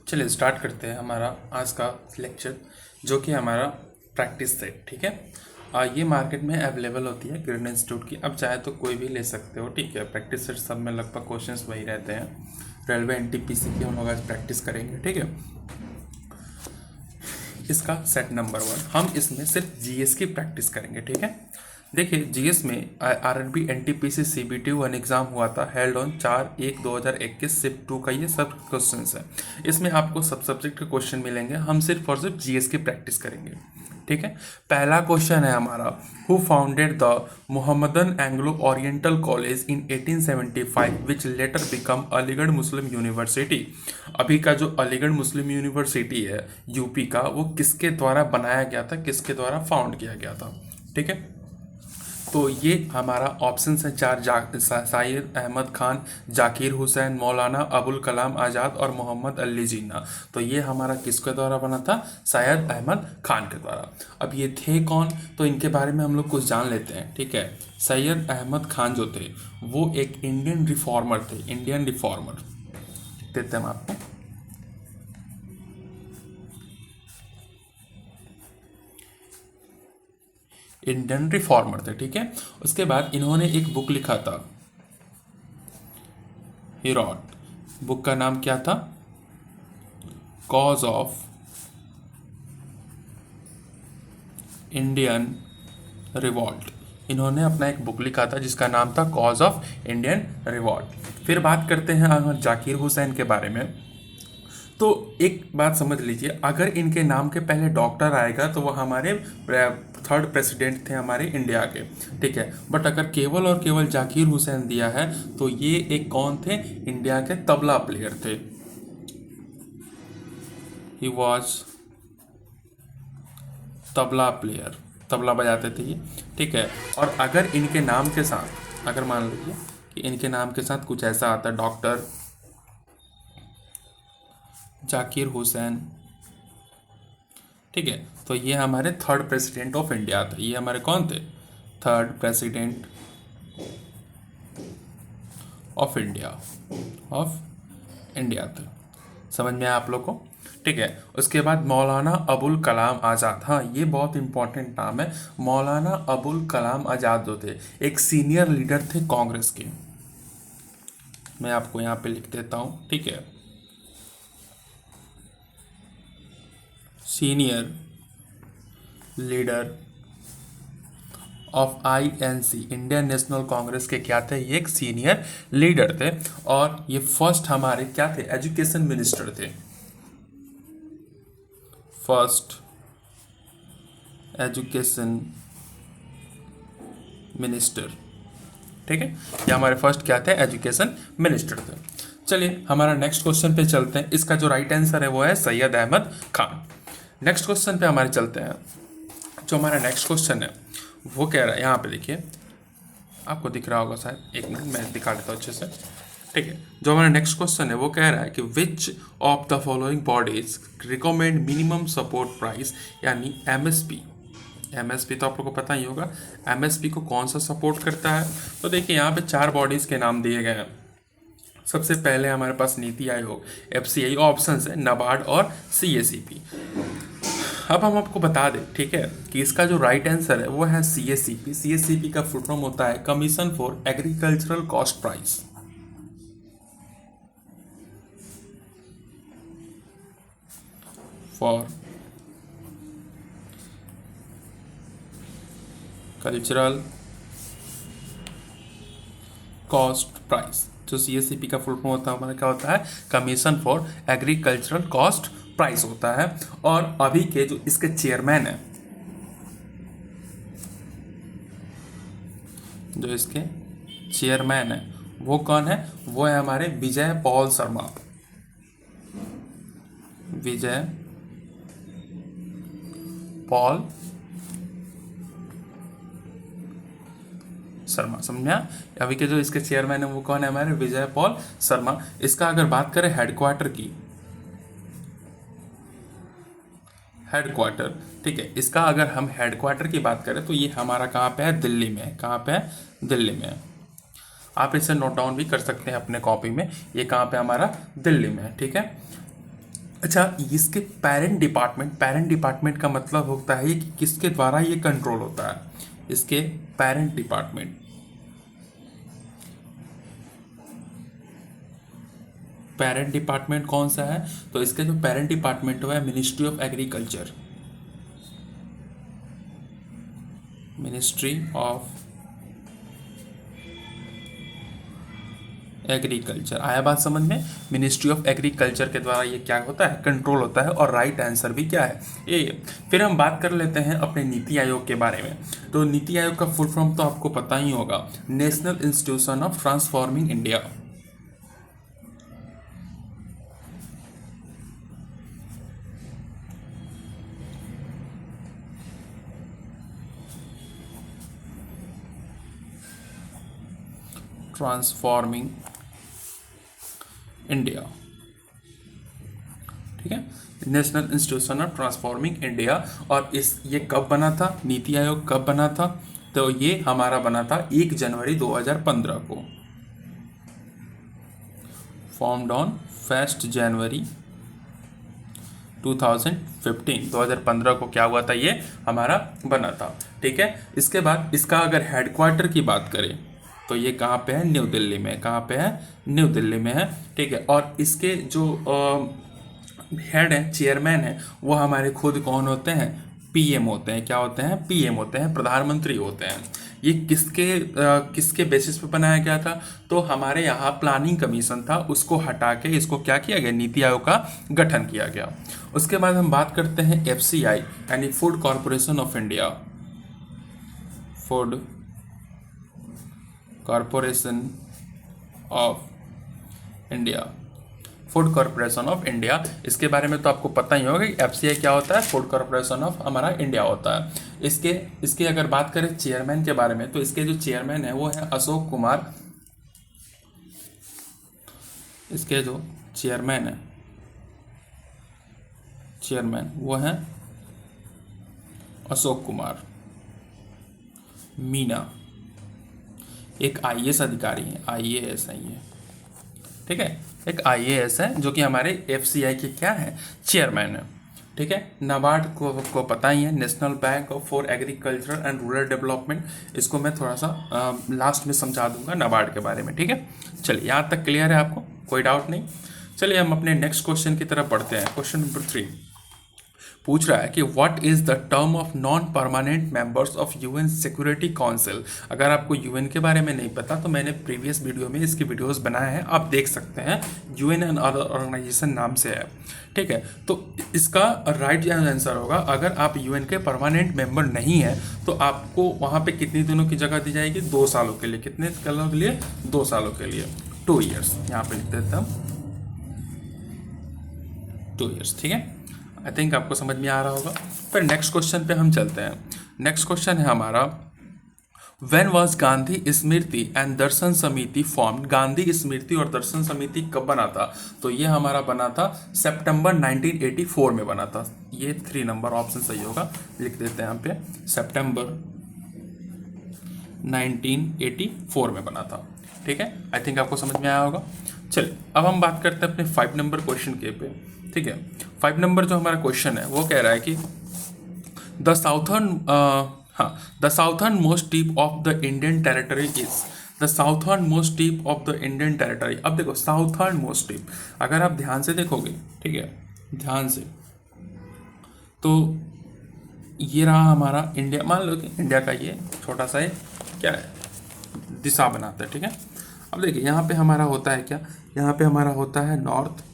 चलिए स्टार्ट करते हैं हमारा आज का लेक्चर, जो कि हमारा प्रैक्टिस सेट। ठीक है, ये मार्केट में अवेलेबल होती है किरण इंस्टीट्यूट की। अब चाहे तो कोई भी ले सकते हो। ठीक है, प्रैक्टिस सेट सब में लगभग क्वेश्चंस वही रहते हैं। रेलवे एनटीपीसी की हम लोग आज प्रैक्टिस करेंगे। ठीक है, इसका सेट नंबर 1 हम इसमें सिर्फ जीएस की प्रैक्टिस करेंगे। ठीक है, देखिए जीएस में आरआरबी एनटीपीसी सीबीटी 1 एग्जाम हुआ था, हेल्ड ऑन 4/1/2021 शिफ्ट 2 का ये सब क्वेश्चन है। इसमें आपको सब सब्जेक्ट के क्वेश्चन मिलेंगे, हम सिर्फ और सिर्फ जीएस की प्रैक्टिस करेंगे। ठीक है, पहला क्वेश्चन है हमारा, who founded the Mohammedan Anglo oriental college in 1875 which letter become Aligarh Muslim university. अभी का जो अलीगढ़ मुस्लिम यूनिवर्सिटी है यूपी का, वो किसके द्वारा बनाया गया था, किसके द्वारा फाउंड किया गया था। ठीक है, तो ये हमारा ऑप्शन है 4, सैयद अहमद खान, जाकिर हुसैन, मौलाना अबुल कलाम आज़ाद और मोहम्मद अली जिन्ना। तो ये हमारा किसके द्वारा बना था, सैयद अहमद खान के द्वारा। अब ये थे कौन, तो इनके बारे में हम लोग कुछ जान लेते हैं। ठीक है, सैयद अहमद खान जो थे वो एक इंडियन रिफॉर्मर थे। इंडियन रिफॉर्मर देते हैं हम आपको। इंडियन रिफॉर्मर थे। ठीक है, उसके बाद इन्होंने एक बुक लिखा था, ही रॉट। बुक का नाम क्या था, कॉज ऑफ इंडियन रिवॉल्ट। इन्होंने अपना एक बुक लिखा था जिसका नाम था कॉज ऑफ इंडियन रिवॉल्ट। फिर बात करते हैं अगर जाकिर हुसैन के बारे में। तो एक बात समझ लीजिए, अगर इनके नाम के पहले डॉक्टर आएगा तो वो हमारे 3rd प्रेसिडेंट थे हमारे इंडिया के। ठीक है, बट अगर केवल और केवल जाकिर हुसैन दिया है तो ये एक कौन थे, इंडिया के तबला प्लेयर थे। He was tabla player, tabla बजाते थे ये। ठीक है, और अगर इनके नाम के साथ, अगर मान लीजिए कि इनके नाम के साथ कुछ ऐसा आता है, डॉक्टर जाकिर हुसैन, ठीक है, तो ये हमारे 3rd प्रेसिडेंट ऑफ इंडिया थे। ये हमारे कौन थे, 3rd प्रेसिडेंट ऑफ इंडिया, थे। समझ में आया आप लोग को। ठीक है, उसके बाद मौलाना अबुल कलाम आज़ाद। हाँ, ये बहुत इंपॉर्टेंट नाम है। मौलाना अबुल कलाम आज़ाद जो थे एक सीनियर लीडर थे कांग्रेस के। मैं आपको यहाँ पे लिख देता हूँ। ठीक है, senior leader of INC, Indian national Congress के क्या थे, ये एक सीनियर लीडर थे। और ये फर्स्ट हमारे क्या थे, एजुकेशन मिनिस्टर थे। First education minister. ठीक है, ये हमारे फर्स्ट क्या थे, एजुकेशन मिनिस्टर थे। चलिए हमारा नेक्स्ट क्वेश्चन पे चलते हैं। इसका जो राइट आंसर है वो है सैयद अहमद खान। नेक्स्ट क्वेश्चन पे हमारे चलते हैं। जो हमारा नेक्स्ट क्वेश्चन है वो कह रहा है, यहाँ पे देखिए आपको दिख रहा होगा शायद, एक मिनट मैं दिखा देता हूँ अच्छे से। ठीक है, जो हमारा नेक्स्ट क्वेश्चन है वो कह रहा है कि which of the following bodies recommend minimum support price, यानी एमएसपी। एमएसपी तो आप लोगों को पता ही होगा, एमएसपी को कौन सा सपोर्ट करता है। तो देखिए यहाँ पे 4 बॉडीज़ के नाम दिए गए हैं। सबसे पहले हमारे पास नीति आयोग, एफसीआई, ऑप्शन है नाबार्ड और सीएसीपी। अब हम आपको बता दें, ठीक है, कि इसका जो राइट आंसर है वो है सीएसीपी। सीएसीपी का फुल फॉर्म होता है commission for agricultural cost price. For cultural cost price. जो सीएससीपी का फुल फॉर्म होता है हमारा क्या होता है, commission for agricultural cost price होता है। और अभी के जो इसके चेयरमैन है, जो इसके चेयरमैन है वो कौन है, वो है हमारे विजय पॉल शर्मा। विजय पॉल शर्मा, समझा। अभी के जो इसके चेयरमैन है वो कौन है, हमारे विजय पॉल शर्मा। इसका अगर बात करें हेडक्वार्टर की, हेडक्वार्टर, ठीक है, इसका अगर हम हेडक्वार्टर की बात करें तो ये हमारा कहाँ पे है, दिल्ली में है। कहाँ पे है, दिल्ली में है। आप इसे नोट डाउन भी कर सकते हैं अपने कॉपी में, ये कहाँ पे हमारा दिल्ली में है। ठीक है, अच्छा, इसके पेरेंट डिपार्टमेंट का मतलब होता है कि किसके द्वारा ये कंट्रोल होता है। इसके पेरेंट डिपार्टमेंट कौन सा है, तो इसके जो पेरेंट डिपार्टमेंट है ministry of agriculture, ministry of agriculture. आया बात समझ में? मिनिस्ट्री ऑफ एग्रीकल्चर के द्वारा ये क्या होता है, कंट्रोल होता है। और राइट आंसर भी क्या है, ये। फिर हम बात कर लेते हैं अपने नीति आयोग के बारे में। तो नीति आयोग का फुल फॉर्म तो आपको पता ही होगा, national institution of transforming India. Transforming India, ठीक है, national institution of transforming India. और ये कब बना था, नीति आयोग कब बना था, तो ये हमारा बना था 1 जनवरी 2015 को। फॉर्म्ड ऑन 1 जनवरी 2015 को क्या हुआ था, ये हमारा बना था। ठीक है, इसके बाद इसका अगर हेडक्वार्टर की बात करें तो ये कहाँ पे है, न्यू दिल्ली में। कहाँ पे है, न्यू दिल्ली में है। ठीक है, और इसके जो हेड है, चेयरमैन है, वो हमारे खुद कौन होते हैं, पीएम होते हैं। क्या होते हैं, पीएम होते हैं, प्रधानमंत्री होते हैं। ये किसके बेसिस पे बनाया गया था, तो हमारे यहाँ प्लानिंग कमीशन था, उसको हटा के इसको क्या किया गया, नीति आयोग का गठन किया गया। उसके बाद हम बात करते हैं एफसीआई यानी food corporation of India, food corporation of India, food corporation of India. इसके बारे में तो आपको पता ही होगा कि एफसीआई क्या होता है, फूड कॉरपोरेशन ऑफ हमारा इंडिया होता है। इसके अगर बात करें चेयरमैन के बारे में, तो इसके जो चेयरमैन है वो है अशोक कुमार। इसके जो चेयरमैन वो है अशोक कुमार मीना, एक आईएएस अधिकारी है, आईएएस है ये। ठीक है, एक आईएएस है जो कि हमारे एफसीआई के क्या है, चेयरमैन है। ठीक है, नाबार्ड को पता ही है, national bank for agriculture and rural development. इसको मैं थोड़ा सा लास्ट में समझा दूंगा नाबार्ड के बारे में। ठीक है, चलिए यहाँ तक क्लियर है आपको, कोई डाउट नहीं। चलिए हम अपने नेक्स्ट क्वेश्चन की तरफ बढ़ते हैं। क्वेश्चन नंबर 3 पूछ रहा है कि what is the term of non permanent members of UN security council. अगर आपको यूएन के बारे में नहीं पता तो मैंने प्रीवियस वीडियो में इसकी वीडियोस बनाए हैं, आप देख सकते हैं। यूएन एंड अदर ऑर्गेनाइजेशन नाम से है। ठीक है, तो इसका राइट आंसर होगा, अगर आप यूएन के परमानेंट मेंबर नहीं है तो आपको वहाँ पे कितने दिनों की जगह दी जाएगी, 2 सालों के लिए। कितने सालों के लिए, 2 सालों के लिए, 2 ईयर्स। यहाँ पे लिख देता हूँ 2 ईयर्स। ठीक है, आई थिंक आपको समझ में आ रहा होगा। फिर नेक्स्ट क्वेश्चन पे हम चलते हैं। नेक्स्ट क्वेश्चन है हमारा, when was Gandhi Smriti and Darshan Samiti formed. Gandhi स्मृति और दर्शन समिति कब बना था, तो ये हमारा बना था सितंबर 1984 में बना था। ये 3 नंबर ऑप्शन सही होगा, लिख देते हैं यहाँ पे, सितंबर 1984 में बना था। ठीक है, आई थिंक आपको समझ में आया होगा। चलिए अब हम बात करते हैं अपने 5 नंबर क्वेश्चन के पे। ठीक है, 5 नंबर जो हमारा क्वेश्चन है वो कह रहा है कि the southern most tip of the Indian territory is, the southern most tip of the Indian territory. अब देखो साउथर्न मोस्ट टिप, अगर आप ध्यान से देखोगे, ठीक है, ध्यान से, तो ये रहा हमारा इंडिया। मान लो कि इंडिया का ये छोटा सा क्या है, दिशा बनाता है। ठीक है, अब देखिए यहाँ पे हमारा होता है क्या, यहाँ पे हमारा होता है नॉर्थ,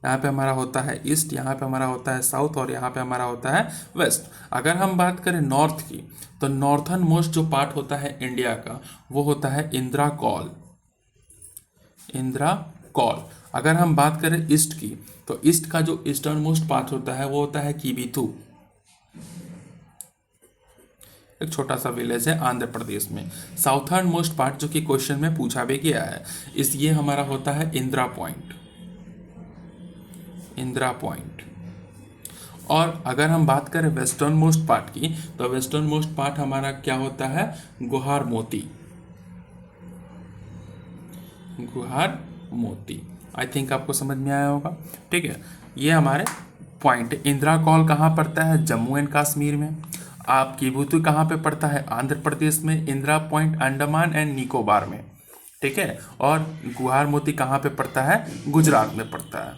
यहाँ पे हमारा होता है ईस्ट, यहाँ पे हमारा होता है साउथ, और यहाँ पे हमारा होता है वेस्ट। अगर हम बात करें नॉर्थ की, तो नॉर्थर्न मोस्ट जो पार्ट होता है इंडिया का वो होता है इंदिरा कॉल। अगर हम बात करें ईस्ट की, तो ईस्ट का जो ईस्टर्न मोस्ट पार्ट होता है वो होता है किबिथू, एक छोटा सा विलेज है आंध्र प्रदेश में। साउथर्न मोस्ट पार्ट जो कि क्वेश्चन में पूछा भी गया है, ये हमारा होता है इंदिरा पॉइंट। और अगर हम बात करें वेस्टर्न मोस्ट पार्ट की, तो वेस्टर्न मोस्ट पार्ट हमारा क्या होता है, गुहार मोती। आई थिंक आपको समझ में आया होगा। ठीक है, ये हमारे पॉइंट। इंदिरा कॉल कहाँ पड़ता है? जम्मू एंड कश्मीर में। आप किबुतु कहाँ पे पड़ता है? आंध्र प्रदेश में। इंदिरा पॉइंट अंडमान एंड निकोबार में। ठीक है, और गुहार मोती कहाँ पे पड़ता है? गुजरात में पड़ता है।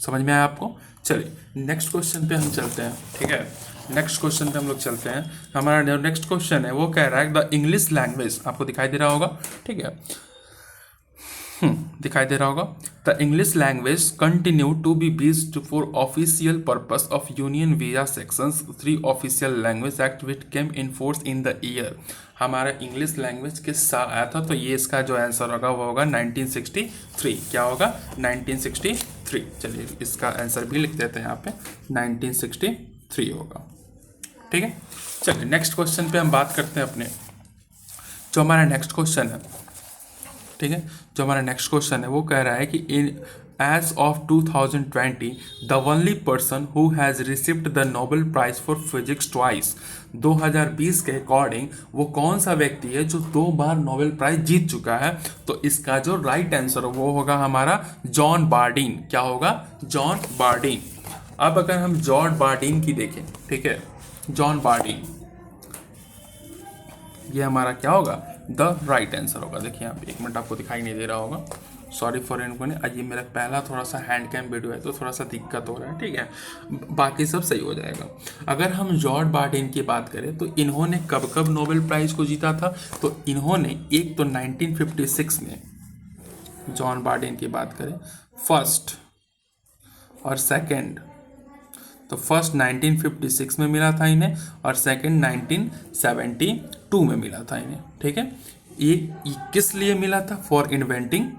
समझ में आया आपको? चलिए नेक्स्ट क्वेश्चन पे हम चलते हैं। ठीक है, नेक्स्ट क्वेश्चन पे हम लोग चलते हैं। हमारा जो नेक्स्ट क्वेश्चन है वो कह रहा है द इंग्लिश लैंग्वेज, आपको दिखाई दे रहा होगा। ठीक है, दिखाई दे रहा होगा। The English language continue to be based for official purpose of union visa sections 3 official language act which came in force in the year. हमारा इंग्लिश लैंग्वेज किस साल आया था? तो ये इसका जो आंसर होगा वो होगा 1963। क्या होगा? 1963। चलिए इसका आंसर भी लिख देते हैं यहाँ पे, 1963 होगा। ठीक है, चलिए नेक्स्ट क्वेश्चन पे हम बात करते हैं अपने। जो हमारा नेक्स्ट क्वेश्चन है, ठीक है, जो हमारा नेक्स्ट क्वेश्चन है वो कह रहा है कि in age of 2020 the only person who has received the Nobel prize for physics twice. 2020 के अकॉर्डिंग वो कौन सा व्यक्ति है जो 2 बार नोबेल प्राइज जीत चुका है? तो इसका जो राइट आंसर वो होगा हमारा जॉन बार्डीन। क्या होगा? John Bardeen. अब अगर हम जॉन बार्डीन की देखें, ठीक है, जॉन बार्डीन, ये हमारा क्या होगा? द राइट आंसर होगा। देखिए यहाँ पे, 1 मिनट, आपको दिखाई नहीं दे रहा होगा, सॉरी फॉर इनको ने, आज ये मेरा पहला थोड़ा सा हैंड कैम वीडियो है तो थोड़ा सा दिक्कत हो रहा है। ठीक है, बाकी सब सही हो जाएगा। अगर हम जॉर्ज बार्डीन की बात करें तो इन्होंने कब कब नोबेल प्राइज को जीता था? तो इन्होंने एक तो 1956 में, जॉन बार्डीन की बात करें, फर्स्ट और सेकेंड। तो फर्स्ट 1956 में मिला था इन्हें और सेकंड 1972 में मिला था इन्हें। ठीक है, ये किस लिए मिला था? फॉर इन्वेंटिंग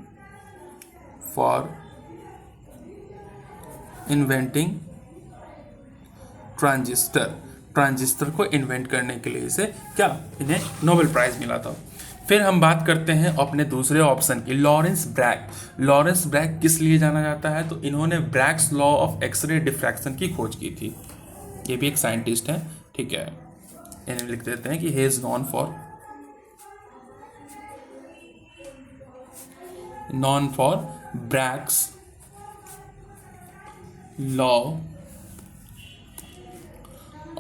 ट्रांजिस्टर को इन्वेंट करने के लिए इसे क्या, इन्हें नोबेल प्राइज मिला था। फिर हम बात करते हैं अपने दूसरे ऑप्शन की, लॉरेंस ब्रैग। लॉरेंस ब्रैग किस लिए जाना जाता है? तो इन्होंने Bragg's law of X ray diffraction की खोज की थी। ये भी एक साइंटिस्ट है। ठीक है, इन्हें लिख देते हैं कि he is known for Bragg's law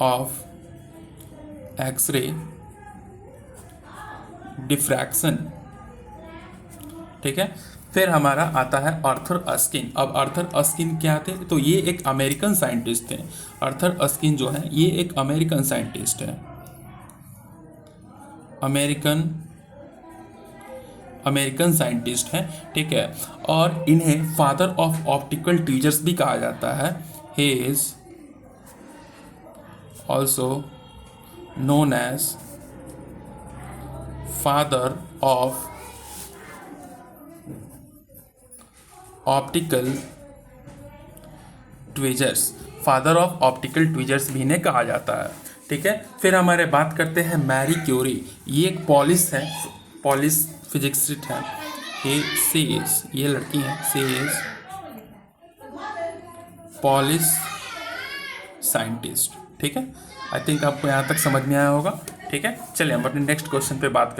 of X ray diffraction. ठीक है, फिर हमारा आता है आर्थर अस्किन। अब आर्थर अस्किन क्या थे? तो ये एक अमेरिकन साइंटिस्ट थे। आर्थर अस्किन जो है ये एक अमेरिकन साइंटिस्ट है, अमेरिकन साइंटिस्ट हैं। ठीक है, और इन्हें फादर ऑफ ऑप्टिकल टीचर्स भी कहा जाता है। He is also known as father of optical tweezers. Father of optical tweezers भी इन्हें कहा जाता है। ठीक है, फिर हमारे बात करते हैं मैरी क्यूरी। ये एक पॉलिश फिजिक्सिस्ट है। ये लड़की है, सी इज पॉलिश साइंटिस्ट। ठीक है, आई थिंक आपको यहाँ तक समझ में आया होगा। ठीक है, चलिए हम अपने नेक्स्ट क्वेश्चन पे बात